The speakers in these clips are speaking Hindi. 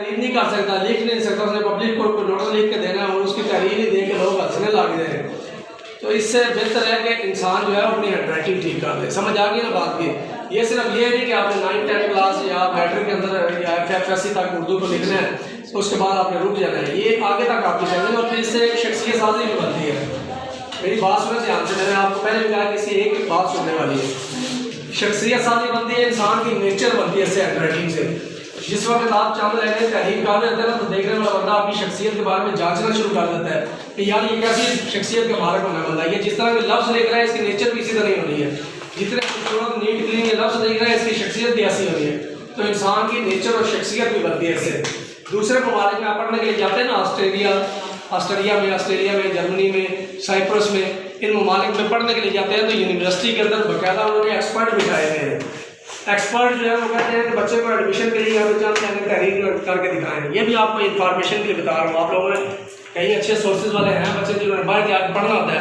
तहरीर नहीं कर सकता, लिख नहीं सकता, उसने पब्लिक को नोट लिख के देना है और उसकी तहरीर ही दे के लोग हंसने लग जाए। तो इससे बेहतर है कि इंसान जो है अपनी हैंड राइटिंग ठीक कर ले। समझ आ गई ना बात की? ये सिर्फ ये नहीं कि आपने 9-10 क्लास या मैट्रिक के अंदर या FFSC तक उर्दू को लिखना है, उसके बाद आपने रुक जाना है। ये आगे तक आपकी चलनी और फिर इससे एक शख्सियत साजी भी बनती है। मेरी बात सुने ध्यान से, मैंने आपको पहले भी कहा कि इससे एक बात सुनने वाली है। शख्सियत साजी बनती है, इंसान की नेचर बनती है इससे हैंड राइटिंग से। जिस वक्त आप चंद लाइनें तहरीर कर देते हैं ना, तो देखने वाला बंदा आपकी शख्सियत के बारे में जांचना शुरू कर देता है कि यार ये कैसी शख्सियत का मारक होना बंदा है। ये जिस तरह के लफ्ज़ लिख रहा है इसकी नेचर भी इसी तरह ही होनी है। जितने खूबसूरत नीट क्लीन ये लफ्ज़ लिख रहा है इसकी शख्सियत भी ऐसी होनी है। तो इंसान की नेचर और शख्सियत भी बनती है इससे। दूसरे ममालिक में आप पढ़ने के लिए जाते हैं ना, ऑस्ट्रेलिया में, जर्मनी में, साइप्रस में, इन ममालिक में पढ़ने के लिए जाते हैं तो यूनिवर्सिटी के अंदर बाकायदा उन्होंने एक्सपर्ट बिठाए हुए हैं। एक्सपर्ट जो है वो कहते हैं कि बच्चे को एडमिशन के लिए यहाँ पे चंद मैंने तहरीर करके दिखाएं। ये भी आपको इन्फॉर्मेशन के लिए बता रहा हूँ। आप लोगों ने कई अच्छे सोर्सेज वाले हैं बच्चे जिन्होंने बाहर जाकर पढ़ना होता है,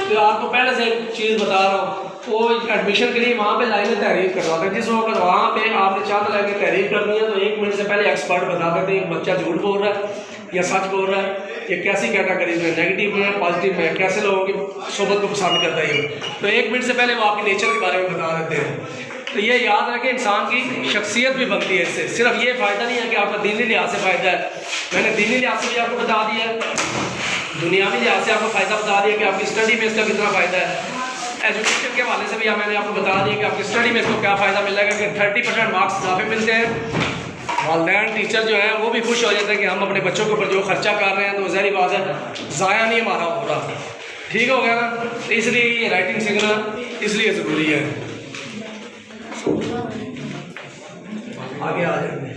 तो आपको पहले से एक चीज़ बता रहा हूँ। वो एडमिशन के लिए वहाँ पे लाइनें तहरीर करवाते हैं। जिस वक्त वहाँ पे आपने चंद लाइनें तहरीर करनी है तो 1 मिनट से पहले एक्सपर्ट बता देते हैं बच्चा झूठ बोल रहा है या सच बोल रहा है, ये कैसी कैटेगरी में, नेगेटिव में, पॉजिटिव में, कैसे लोगों की सोबत को पसंद करता है ये। तो 1 मिनट से पहले वो आपकी नेचर के बारे में बता देते हैं। तो ये याद रखें, इंसान की शख्सियत भी बनती है इससे। सिर्फ ये फ़ायदा नहीं है कि आपका दीनी लिहाज से फ़ायदा है, मैंने दीनी लिहाज से भी आपको बता दिया है, दुनियावी लिहाज से आपको फ़ायदा बता दिया कि आपकी स्टडी में इसका कितना फ़ायदा है। एजुकेशन के हवाले से भी मैंने आपको बता दिया कि आपकी स्टडी में इसको क्या फ़ायदा मिलेगा कि 30% मार्क्स इजाफे मिलते हैं। वालिदैन टीचर जो हैं वो भी खुश हो जाते हैं कि हम अपने बच्चों के ऊपर जो खर्चा कर रहे हैं तो ज़ाहिर बात है ज़ाया नहीं हमारा हो रहा। ठीक हो गया ना? तो इसलिए ये राइटिंग सीखना इसलिए ज़रूरी है। आगे आ जाएंगे।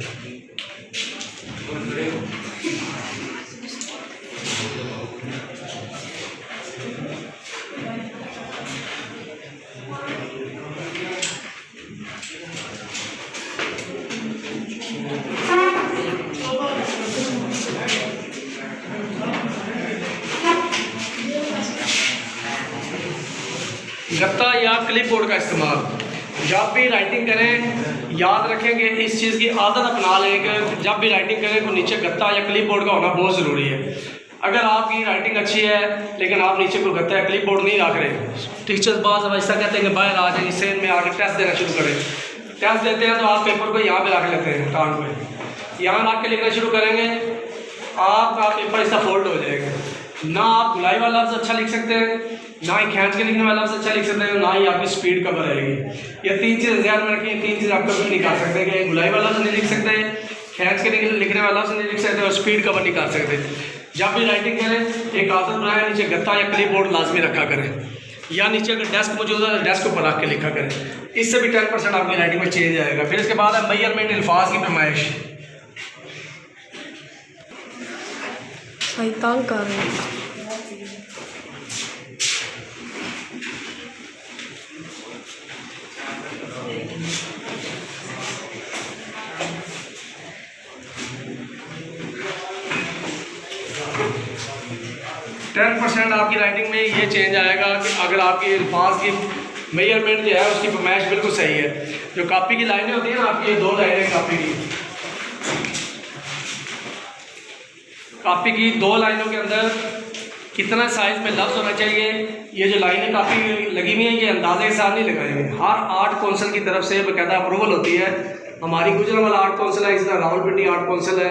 गत्ता या क्लिप बोर्ड का इस्तेमाल जब भी राइटिंग करें, याद रखेंगे इस चीज़ की आदत अपना लें कि जब भी राइटिंग करें तो नीचे गत्ता या क्लिप बोर्ड का होना बहुत ज़रूरी है। अगर आपकी राइटिंग अच्छी है लेकिन आप नीचे कोई गत्ता या क्लिप बोर्ड नहीं रख रहे, टीचर्स बाज़ ऐसा कहते हैं कि बाहर आ जाए इससे में आके टेस्ट देना शुरू करें। टेस्ट देते हैं तो आप पेपर को यहाँ पे रख लेते हैं, टांग पे यहाँ रख के लिखना शुरू करेंगे, आपका पेपर इसका फोल्ड हो जाएगा। ना आप गुलाई वाला लफ्ज़ अच्छा लिख सकते हैं, ना ही खींच के लिखने वाला लफ्ज़ अच्छा लिख सकते हैं, ना ही आपकी स्पीड कवर रहेगी। ये 3 चीज़ ध्यान में रखिए। 3 चीज़ आप कभी नहीं कर सकते कि गुलाई वाला लफ्ज़ नहीं लिख सकते, खींच के लिखने वाला लफ्ज़ नहीं लिख सकते और स्पीड कवर नहीं कर सकते। जब भी राइटिंग करें एक आदत बनाए, नीचे गत्ता या क्लिप बोर्ड लाजमी रखा करें, या नीचे अगर डेस्क मौजूद है तो डेस्क पर रख के लिखा करें। इससे भी 10% आपकी राइटिंग में चेंज आएगा। फिर इसके बाद है मेजरमेंट, अल्फाज की पैमाइश। शैतान का रहे 10% आपकी राइटिंग में ये चेंज आएगा कि अगर आपकी अल्फाज की मेजरमेंट जो है उसकी फरमाइश बिल्कुल सही है। जो कॉपी की लाइनें होती हैं ना आपकी, ये 2 लाइनें कॉपी की 2 लाइनों के अंदर कितना साइज़ में लफ्ज़ होना चाहिए, ये जो लाइनें काफ़ी लगी हुई हैं ये अंदाजे के साथ नहीं लगाई हुई। हर आर्ट काउंसिल की तरफ से बाकायदा अप्रूवल होती है। हमारी गुजरांवाला आर्ट काउंसिल है, इस तरह रावलपिंडी आर्ट काउंसिल है,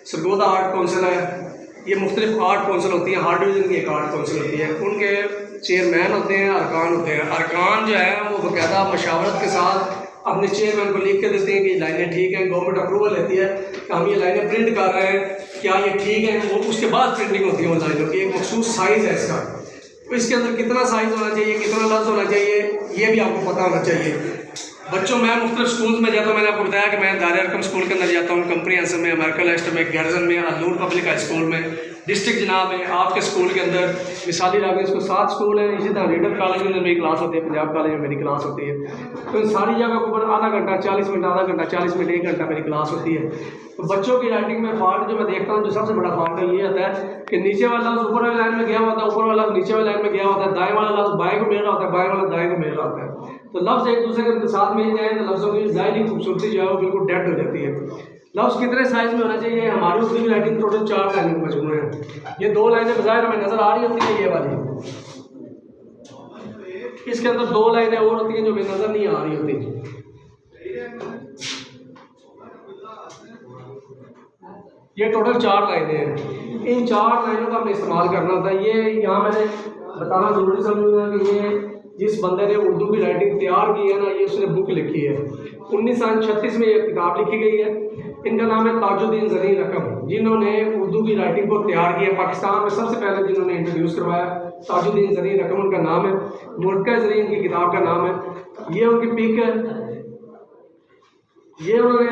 सरगोदा आर्ट काउंसिल है, ये मुख्तलिफ आर्ट काउंसिल होती है। हार्ड डिवीज़न की एक आर्ट काउंसिल होती है, उनके चेयरमैन होते हैं, अरकान होते हैं। अरकान जो है वो बाकायदा मशावरत के साथ अपने चेयरमैन को लिख के देते हैं कि ये लाइनें ठीक हैं। गवर्नमेंट अप्रूवल लेती है कि हम ये लाइनें प्रिंट कर रहे हैं, क्या ये ठीक है। वो उसके बाद प्रिंटिंग होती है उन लाइनों की। एक मखसूस साइज़ है इसका, तो इसके अंदर कितना साइज़ होना चाहिए, कितना लफ्ज़ होना चाहिए, ये भी आपको पता होना चाहिए। बच्चों मैं मुख्तलिफ स्कूल्स में जाता हूँ, मैंने आपको बताया कि मैं दारुल अरकम स्कूल के अंदर जाता हूँ, कंप्रीहेंसिव में, अमेरिकन लेस्टर में, गैरजन में, अलूर पब्लिक हाई स्कूल में, डिस्ट्रिक्ट जनाब में, आपके स्कूल के अंदर मिसाली लागू इसको 7 स्कूल हैं। इसी तरह रीडर कॉलेज में मेरी क्लास होती है, पंजाब कॉलेज में मेरी क्लास होती है। तो इन सारी जगह के ऊपर आधा घंटा 40 मिनट, आधा घंटा 40 मिनट, 1 घंटा मेरी क्लास होती है। तो बच्चों की राइटिंग में फॉल्ट जो मैं देखता हूँ, जो सबसे बड़ा फॉल्ट है ये होता है कि नीचे वाला लफ्ज़ ऊपर वाली लाइन में गया होता है, ऊपर वाला नीचे वाली लाइन में गया होता है, दाएँ वाला लफ्ज़ बाएँ को मिल रहा होता है, बाएँ वाला दाएँ को मिल रहा होता है। तो लफ्ज़ एक दूसरे के साथ मिल जाए तो लफ्ज़ों की ज़ाहिरी खूबसूरती जो है वो बिल्कुल डेड हो जाती है। लफ्ज़ कितने साइज़ में होना चाहिए? हमारी उसकी भी राइटिंग टोटल 4 लाइनों का मजमूआ है। ये 2 लाइनें बज़ाहिर हमें नज़र आ रही होती है, ये वाली, इसके अंदर 2 लाइनें और होती हैं जो हमें नज़र नहीं आ रही होती। ये टोटल 4 लाइनें हैं। इन 4 लाइनों का हमें इस्तेमाल करना होता है। ये यहाँ मैंने बताना ज़रूरी समझूंगा कि ये जिस बंदे ने उर्दू की राइटिंग तैयार की है ना, ये उसने बुक लिखी है। 1936 में ये किताब लिखी गई है। इनका नाम है ताजुद्दीन ज़रीन रकम, जिन्होंने उर्दू की राइटिंग को तैयार किया। पाकिस्तान में सबसे पहले जिन्होंने इंट्रोड्यूस करवाया, ताजुद्दीन ज़रीन रकम उनका नाम है। मुल्क ज़रीन की किताब का नाम है। ये उनकी पिक है। ये उन्होंने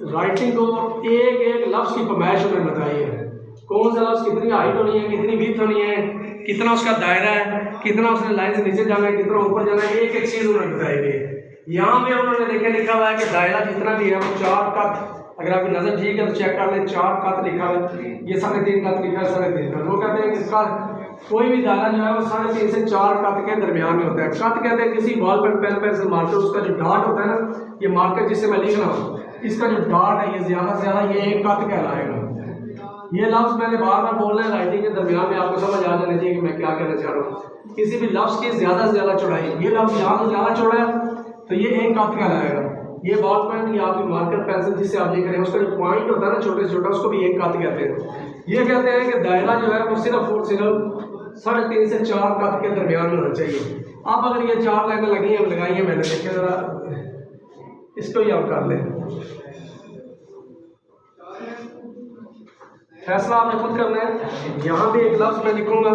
राइटिंग को एक एक लफ्ज़ की फरमाइश उन्होंने बताई है। कौन सा लफ्ज़ कितनी हाइट होनी है, कितनी विड्थ होनी है, कितना उसका दायरा है, कितना उसने लाइन से नीचे जाना है, कितना ऊपर जाना है, एक एक चीज़ उन्होंने बताई गई है। यहाँ पे उन्होंने देखे लिखा हुआ है कि दायरा जितना भी है वो 4 कत, अगर आपकी नज़र ठीक है तो चेक कर लें, 4 कत लिखा है। ये 3.5 कत लिखा है, 3.5 कत। वो कहते हैं कि इसका कोई भी दायरा जो है वो 3.5 से 4 कत के दरमियान में होता है। कत कहते हैं किसी बॉल पेन पेंसिल मार्कर, उसका जो डॉट होता है ना, ये मार्कर जिससे मैं लिख रहा हूँ, इसका जो डॉट है ये ज़्यादा से ज़्यादा ये 1 कत कहलाएगा। ये लफ्ज़ मैंने बार बार बोलना है, राइटिंग के दरमियान में आपको समझ आ जाना चाहिए कि मैं क्या कहना चाह रहा हूँ। किसी भी लफ्ज़ की ज़्यादा से ज़्यादा चौड़ाई, ये लफ्ज़ यहाँ से ज़्यादा चौड़ा है तो ये 1 कत कहलाएगा। ये बॉल पेन या आपकी मार्कर पेंसिल जिससे आप लिख रहे हैं, उसका जो पॉइंट होता है ना छोटे से छोटा, उसको भी 1 कत कहते हैं। ये कहते हैं कि दायरा जो है वो सिर्फ और सिर्फ 3.5 से 4 कत के दरमियान में होना चाहिए। अब अगर ये 4 लाइनें लगी हैं, लगाई हैं मैंने, देखिए ज़रा इसको ही आप कर लें। फैसला आपने खुद करना है। यहाँ भी एक लफ्ज़ मैं लिखूंगा,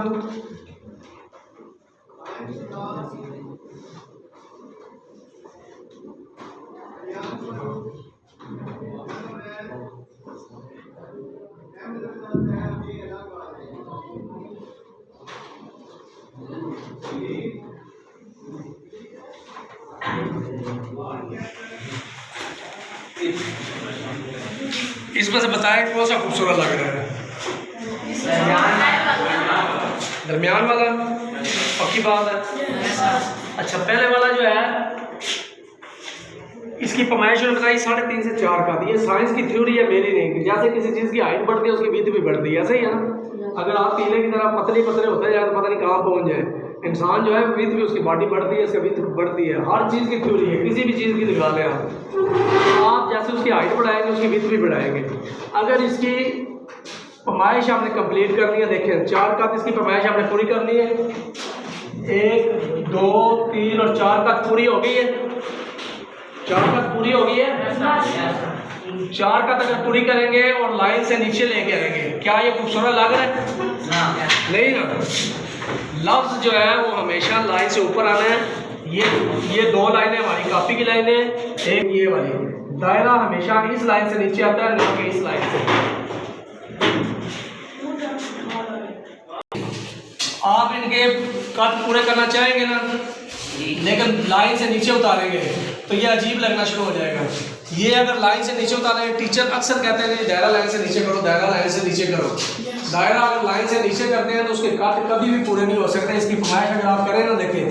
इसमें से बताएं कौन सा खूबसूरत लग रहा है? दरमियान वाला, पक्की बात है। अच्छा, पहले वाला जो है इसकी पैमाइश उन्होंने बताई 3.5 से 4 का। ये साइंस की थ्योरी है, मेरी नहीं। जैसे किसी चीज़ की हाइट बढ़ती है उसकी विड्थ भी बढ़ती है, ऐसे ही है ना। अगर आप पीले की तरह पतले पतले होते जाए तो पता नहीं कहाँ पहुँच जाए। इंसान जो है विड्थ भी, उसकी बॉडी बढ़ती है, इसका विड्थ बढ़ती है। हर चीज़ की थ्योरी है, किसी भी चीज़ की दिखा लें आप जैसे उसकी हाइट बढ़ाएंगे उसकी विड्थ भी बढ़ाएंगे। अगर इसकी पैमाइश आपने कंप्लीट करनी है, देखें 4 कत इसकी पैमाइश आपने पूरी करनी है। 1 2 3 और 4 कत पूरी हो गई है। 4 कत पूरी हो गई है। 4 कत अगर पूरी करेंगे और लाइन से नीचे लेके आएंगे, क्या ये खूबसूरत लग रहा है? नहीं ना। लफ्ज़ जो है वो हमेशा लाइन से ऊपर आना है। ये 2 लाइनें हमारी कॉपी की लाइनें, एक ये वाली। दायरा हमेशा इस लाइन से नीचे आता है, ना कि इस लाइन से। आप इनके कट पूरे करना चाहेंगे ना, लेकिन लाइन से नीचे उतारेंगे तो ये अजीब लगना शुरू हो जाएगा। ये अगर लाइन से नीचे उतारेंगे, टीचर अक्सर कहते हैं दायरा लाइन से नीचे करो, दायरा लाइन से नीचे करो। दायरा अगर लाइन से नीचे करते हैं तो उसके कट कभी भी पूरे नहीं हो सकते। इसकी पैमाइश अगर आप करें ना, देखें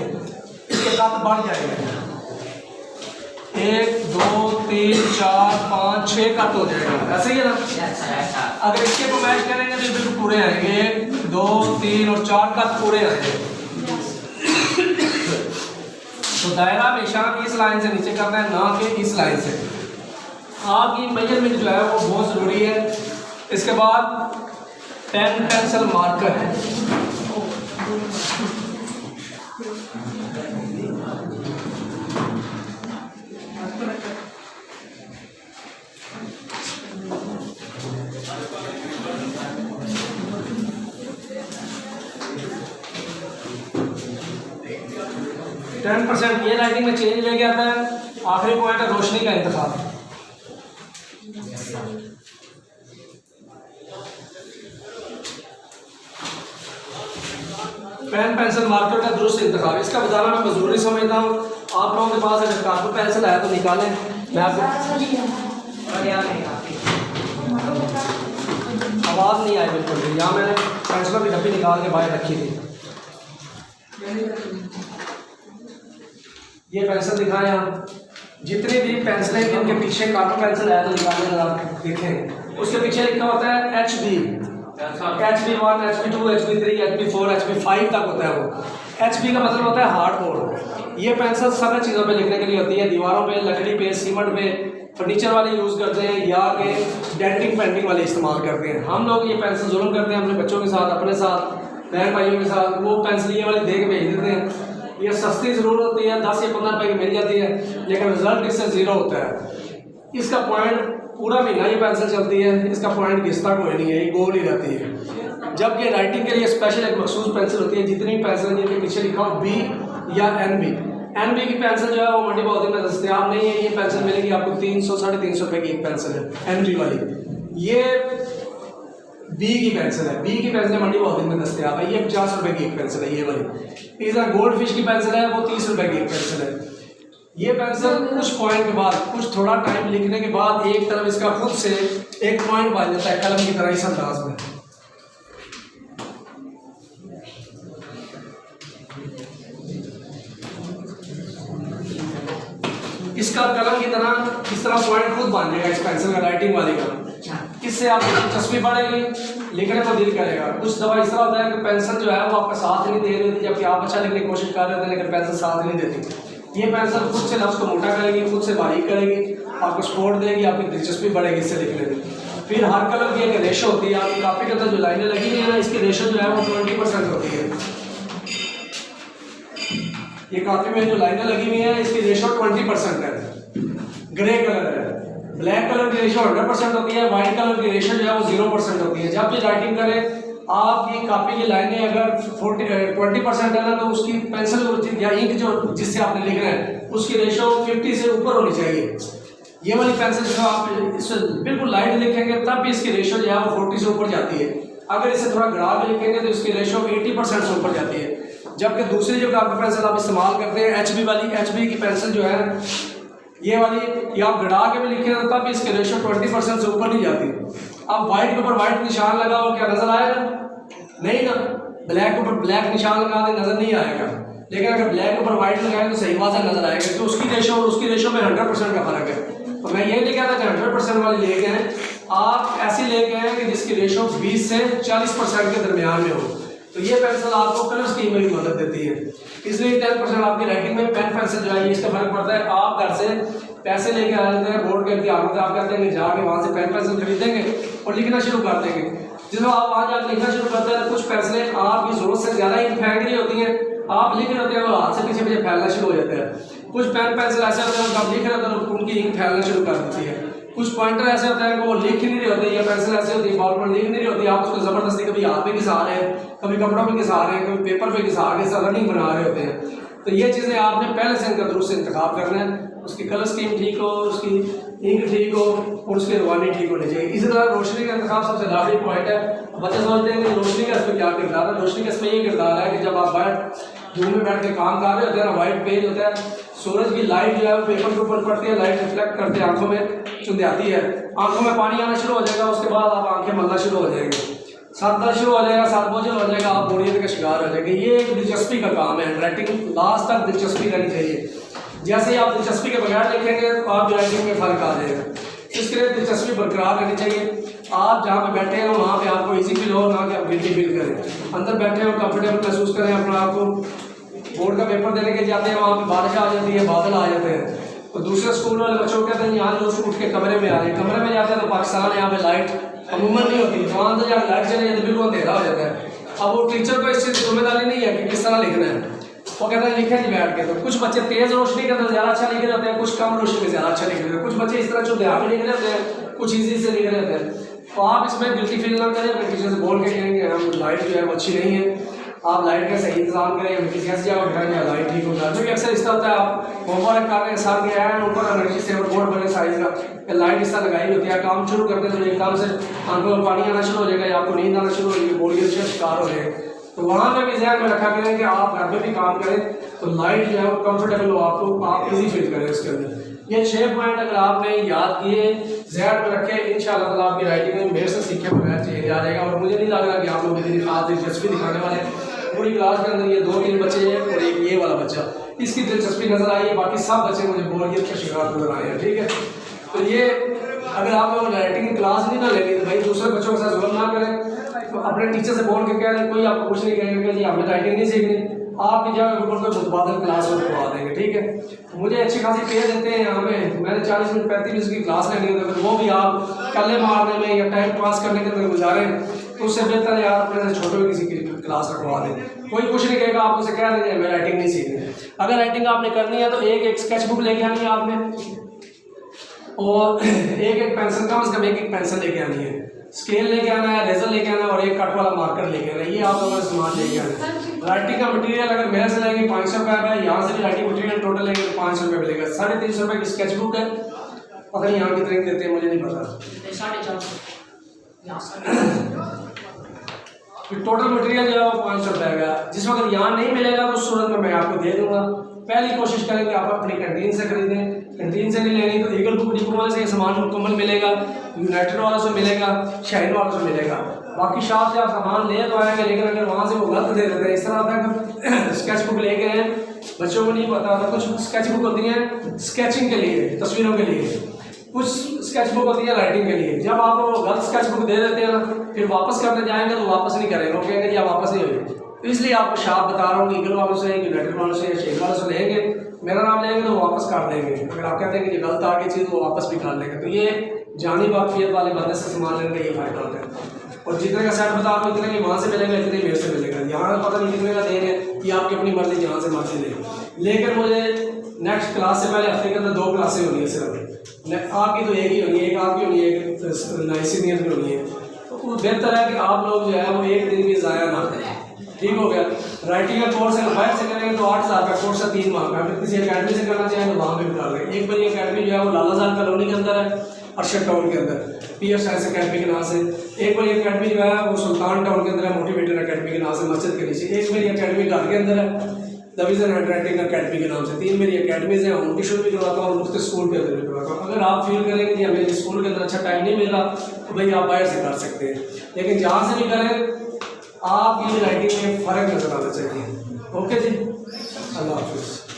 इसके कट बढ़ जाएंगे। 1 2 3 4 5 6 कट हो जाएगा, ऐसे ही है ना। अगर इसके पैमाइश करेंगे तो बिल्कुल पूरे आएंगे। 1 2 3 और 4 कट पूरे आएंगे। तो दायरा हमेशा इस लाइन से नीचे करना है, ना कि इस लाइन से। आपकी मेजरमेंट जो है वो बहुत ज़रूरी है। इसके बाद पेन पेंसिल मार्कर है। %, ये राइटिंग में चेंज लेके आता है। आखिरी पॉइंट है रोशनी का इंतखाब। पेन पेंसिल मार्कर का दुरुस्त इंतखाब, इसका बताना मैं ज़रूरी समझता हूँ। आप लोगों के पास अगर कार्बन पेंसिल है तो निकालें। मैं आपको आवाज़ नहीं आई बिल्कुल भी। यहाँ मैंने पेंसिलों की डब्बी निकाल के बाहर रखी थी। ये पेंसिल दिखाएं आप। जितनी भी पेंसिलें जिनके पीछे कार्बन पेंसिल है तो निकालने आप देखें, उसके पीछे लिखा होता है HB, HB1, HB2, HB3, HB4, HB5 तक होता है वो। HB का मतलब होता है हार्ड बोर्ड। ये पेंसिल सभी चीज़ों पे लिखने के लिए होती है, दीवारों पे, लकड़ी पे, सीमेंट पे, फर्नीचर वाले यूज़ करते हैं या के डेंटिंग पेंटिंग वाले इस्तेमाल करते हैं। हम लोग ये पेंसिल जुल्म करते हैं अपने बच्चों के साथ, अपने साथ, बहन भाइयों के साथ, वो पेंसिल ये वाली दे के भेज देते हैं। ये सस्ती ज़रूर होती है, 10 या 15 रुपए की मिल जाती है, लेकिन रिजल्ट इससे ज़ीरो होता है। इसका पॉइंट पूरा महीना ये पेंसिल चलती है, इसका पॉइंट घिसता कोई नहीं है, ये गोल ही रहती है। जबकि राइटिंग के लिए स्पेशल एक मखसूस पेंसिल होती है। जितनी पेंसिल जिनके पीछे लिखा हो B या NB की पेंसिल जो है वो मंडी बहादुर में दस्तयाब नहीं है। ये पेंसिल मिलेगी आपको 300 साढ़े 300 रुपये की एक पेंसिल है NB वाली। ये B की पेंसिल है, B की पेंसिल मंडी बहादुर में दस्तयाब है, ये 50 रुपये की एक पेंसिल है ये वाली। इस गोल्ड फिश की पेंसिल है वो 30 रुपये की एक पेंसिल है। ये पेंसिल कुछ पॉइंट के बाद, कुछ थोड़ा टाइम लिखने के बाद एक तरफ इसका खुद से एक पॉइंट बन जाता है कलम की तरह इस अंदाज में। इसका कलम की तरह इस तरह पॉइंट खुद बन जाएगा इस पेंसिल का, राइटिंग वाले का। इससे आपकी दिलचस्पी बढ़ेगी, लिखने को दिल करेगा। कुछ दफा इस तरह होता है कि पेंसिल जो है वो आपका साथ नहीं दे रही थी, जबकि आप अच्छा लिखने की कोशिश कर रहे थे लेकिन पेंसिल साथ नहीं देती। ये पेंसिल खुद से लफ्ज़ को मोटा करेगी, खुद से बारीक करेगी, आपको सपोर्ट देगी, आपकी दिलचस्पी बढ़ेगी इससे लिखने में। फिर हर कलम की एक रेशो होती है। आपकी कापी के अंदर जो लाइनें लगी हुई है ना, इसकी रेशो जो है वो 20% होती है। ये कापी में जो लाइनें लगी हुई है इसकी रेशो 20% है। ग्रे कलर है, ब्लैक कलर की रेशो 100% होती है, व्हाइट कलर की रेशो जो है वो 0% होती है। जब भी राइटिंग करें आपकी कापी की लाइनें अगर 20% है ना, तो उसकी पेंसिल या इंक जो जिससे आपने लिखना है उसकी रेशो 50 से ऊपर होनी चाहिए। ये वाली पेंसिल जो आप इससे बिल्कुल लाइट लिखेंगे तब भी इसकी रेशो जो है वो 40 से ऊपर जाती है। अगर इसे थोड़ा गड़ा के लिखेंगे तो इसकी रेशो 80% से ऊपर जाती है। जबकि दूसरी जो कापी पेंसिल आप इस्तेमाल करते हैं HB वाली, HB की पेंसिल जो है ये वाली, ये आप गड़ा के भी लिखे तो तब इसके रेशो 20% से ऊपर नहीं जाती। अब व्हाइट के ऊपर व्हाइट निशान लगाओ, क्या नजर आएगा? नहीं ना। ब्लैक के ऊपर ब्लैक निशान लगा दे नजर नहीं आएगा, लेकिन अगर ब्लैक के ऊपर व्हाइट लगाए तो सही वाज़ह नजर आएगा। तो उसकी रेशो और उसकी रेशो में 100% का फर्क है। तो मैं ये नहीं कहता कि 100% वाली लेके हैं, आप ऐसी लेके हैं कि जिसकी रेशो 20 से 40% के दरमियान में हो। तो ये पेंसिल आपको कलर स्कीम में भी मदद देती है। इसलिए 10% आपकी राइटिंग में पेन पेंसिल जो है इसका फर्क पड़ता है। आप घर से पैसे लेके आ जाते हैं, बोर्ड के इम्तिहान आप करते हैं, जाके वहाँ से पेन पेंसिल खरीदेंगे और लिखना शुरू कर देंगे। जिसमें आप वहाँ जाकर लिखना शुरू करते हैं, कुछ पेंसिलें आपकी ज़रूरत से ज़्यादा ही फेंक रही होती हैं, आप लिख रहे होते हैं वो हाथ से पीछे पीछे फैलना शुरू हो जाता है। कुछ पेन पेंसिल ऐसे होते हैं आप लिख रहे होते हैं उनकी इंक फैलना शुरू कर देती है। कुछ पॉइंटर ऐसे होते हैं कि वो लिख ही नहीं रहे होते, या पेंसिल ऐसे होती है बॉल पर लिख नहीं रही होती, आप उसको ज़बरदस्ती कभी हाथ पे घिसा रहे हैं, कभी कपड़ों पे घिसा रहे हैं, कभी पेपर पे घिसा के रनिंग बना रहे होते हैं। तो ये चीज़ें आपने पहले से इनका दुरुस्त इंतखाब करना है। उसकी कलर स्कीम ठीक हो, उसकी इंक ठीक हो और उसकी रवानी ठीक होनी चाहिए। इसी तरह रोशनी का इंतखाब सबसे लाजमी पॉइंट है। बच्चे सोचते हैं कि रोशनी का इसमें क्या किरदार है। रोशनी का इसमें ये किरदार है कि जब आप रूम में बैठ के काम कर रहे होते हैं ना, वाइट पेज होता है, सूरज की लाइट जो है वो पेपर के ऊपर पड़ती है, लाइट रिफ्लेक्ट करते हैं, आंखों में चुंधियाती है, आंखों में पानी आना शुरू हो जाएगा। उसके बाद आप आंखें मलना शुरू हो जाएंगे, सर दर्द शुरू हो जाएगा, सर बोझल हो जाएगा, आप बोरियत का शिकार हो जाएंगे। ये एक दिलचस्पी का काम है। राइटिंग लास्ट तक दिलचस्पी रहनी चाहिए। जैसे ही आप दिलचस्पी के बगैर लिखेंगे तो आपकी राइटिंग में फ़र्क आ जाएगा। इसके लिए दिलचस्पी बरकरार रहनी चाहिए। आप जहाँ पे बैठे हो वहाँ पे आपको इजी फील हो, ना कि आप गिल्टी फील करें। अंदर बैठे हो कंफर्टेबल महसूस करें अपने आप को। बोर्ड का पेपर देने के जाते हैं, वहाँ पे बारिश आ जाती है, बादल आ जाते हैं, तो दूसरे स्कूल वाले बच्चों कहते हैं यहाँ लोग उठ के कमरे में आ रहे हैं। कमरे में जाते हैं तो पाकिस्तान यहाँ पे लाइट अमूमन नहीं होती, तो वहाँ अंदर जहाँ लाइट चले जाती है बिल्कुल अंधेरा हो जाता है। अब वो टीचर को इस चीज़ की जिम्मेदारी नहीं है कि किस तरह लिखना है, वो कहते हैं लिखे नहीं बैठ के। तो कुछ बच्चे तेज़ रोशनी के अंदर ज़्यादा अच्छा लिख रहे होते हैं, कुछ कम रोशनी में ज़्यादा अच्छा लिख रहे होते हैं, कुछ बच्चे इस तरह जो ध्यान में लिख रहे होते हैं, कुछ ईजी से लिख रहे होते हैं। तो आप इसमें गिल्टी फील ना करें, अपने टीचर से बोल के कहेंगे हम लाइट जो है वो अच्छी नहीं है, आप लाइट का सही इंतजाम करें, किसी ऐसी जगह बैठाएं या लाइट ठीक होगा। क्योंकि अक्सर इस तरह होता है आप होमवर्क कर रहे हैं, सर के आए ऊपर एनर्जी सेवर बोर्ड बने साइज का, लाइट इस तरह लगाई होती है, काम शुरू करते हैं तो एकदम से आंखों में पानी आना शुरू हो जाएगा या आपको नींद आना शुरू हो जाएगी, बोरियत से शिकार हो जाएगा। तो वहाँ पे भी ध्यान में रखा करें कि आप घर में भी काम करें तो लाइट जो है वो कंफर्टेबल हो, आपको आप इजी फील करें इसके अंदर। ये 6 पॉइंट अगर आपने याद किए, ज़हन में रखे, इंशाअल्लाह ताला आपकी राइटिंग में मेरे से सीखे बगैर चेंज आ जाएगा। और मुझे नहीं लग रहा कि आप लोग इतनी खास दिलचस्पी दिखाने वाले हैं। पूरी क्लास के अंदर ये 2-3 बच्चे हैं और एक ये वाला बच्चा, इसकी दिलचस्पी नज़र आई है, बाकी सब बच्चे मुझे बोरियत का शिकार नजर आए हैं। ठीक है, तो ये अगर आप लोगों ने राइटिंग की क्लास नहीं ना लेनी तो भाई दूसरे बच्चों के साथ जुल्म ना करें। तो अपने टीचर से बोल के कह रहे हैं, कोई आपको कुछ नहीं कहेगा कि जी हमें राइटिंग नहीं सीखनी, आपकी जगह के ऊपर कोई मुतबादल क्लास करवा देंगे। ठीक है, मुझे अच्छी खासी पे देते हैं यहाँ पे, मैंने 40 मिनट 35 मिनट की क्लास लेनी होती है, वो भी आप कल्ले मारने में या टाइम पास करने के अंदर गुजारें, तो उससे बेहतर है यार अपने से छोटे में किसी की क्लास रखवा दें। कोई कुछ नहीं कहेगा, आप उसे कह देंगे मैं राइटिंग नहीं सीखनी। अगर राइटिंग आपने करनी है तो एक स्केच बुक लेके आनी है आपने, और एक पेंसिल, कम से कम एक पेंसिल लेके आनी है, स्केल लेके आना है, रेजर लेके आना है, और एक कट वाला मार्कर लेके आना है। ये आप लोगों ने सामान लेके आना है। राइटिंग का मटेरियल अगर मेरे से लेंगे 500 रुपये का, यहाँ से भी राइटिंग मटेरियल टोटल लेंगे तो 500 रुपये मिलेगा। 350 रुपये की स्केच बुक है, पता नहीं यहाँ कितने देते हैं मुझे नहीं पता। टोटल मटेरियल जो है वो 500 रुपये का। जिस वक्त यहाँ नहीं मिलेगा तो उस सूरत में मैं आपको दे दूंगा। पहली कोशिश करेंगे आप अपनी कैंटीन से खरीदें, कैंटीन से नहीं लेनी तो ईगल बुक डिपो वाले से सामान मुकम्मल मिलेगा, यूनाइटेड वालों से मिलेगा, शाइन वालों से मिलेगा। बाकी शॉप से आप सामान ले तो आएंगे, लेकिन अगर वहाँ से वो गलत दे देते हैं, इस तरह तक स्केच बुक लेके हैं, बच्चों को नहीं पता होता। कुछ स्केच बुक होती हैं स्केचिंग के लिए, तस्वीरों के लिए, कुछ स्केच बुक होती है राइटिंग के लिए। जब आप वो गलत स्केच बुक दे देते हैं ना, फिर वापस करने जाएंगे तो वापस नहीं करेंगे, वो कहेंगे जी आप वापस नहीं होगी। तो इसलिए आपको शॉप बता रहा हूँ, ईगल वालों से, यूनाइटेड वालों से, शेख वालों से लेंगे, मेरा नाम लेंगे तो वापस कर देंगे। अगर आप कहते हैं कि गलत आ गई चीज़ तो वापस भी कर लेंगे। तो ये जानी वाकफियत वाले बंदे से सामान लेने का ये फायदा होता है। और जितने का सेट बता रहा हूँ इतने के वहाँ से मिलेगा, इतने मेरे से मिलेगा। यहाँ पता नहीं कितने का दे रहे हैं, ये आपकी अपनी मर्जी, यहाँ से मर्जी ले। लेकिन मुझे नेक्स्ट क्लास से पहले हफ्ते के अंदर 2 क्लासें होनी है सिर्फ, आपकी तो एक ही होनी है, एक आपकी होनी है, एक सीनियर की होनी है। तो बेहतर है कि आप लोग जो है वो एक दिन भी ज़ाया ना करें। ठीक हो गया। राइटिंग का कोर्स है, बाहर से करेंगे तो 8000 का कोर्स है, 3 माह का। अगर किसी अकेडमी से करना चाहें तो वहाँ पे भी कर लेंगे। एक बड़ी अकेडमी जो है वो लालाजान कॉलोनी के अंदर है, अरशद टाउन के अंदर, पीएफ साइंस अकेडमी के नाम से। एक बड़ी अकेडमी जो है वो सुल्तान टाउन के अंदर है, मोटिवेटर अकेडमी के नाम से, मस्जिद के नीचे। एक मेरी अकेडमी घर के अंदर है, डिवीजन हैंड राइटिंग अकेडमी के नाम से। 3 मेरी अकेडमीज हैं, होम ट्यूशन भी करवाता हूँ और मुफ्त स्कूल के अंदर भी करवाता हूँ। अगर आप फील करेंगे कि हमें स्कूल के अंदर अच्छा टाइम नहीं मिल रहा तो भाई आप बाहर से कर सकते हैं, लेकिन जहाँ से भी करें आप ये राइटिंग में फ़र्क नज़र आना चाहिए। ओके जी, अल्लाह हाफिज़।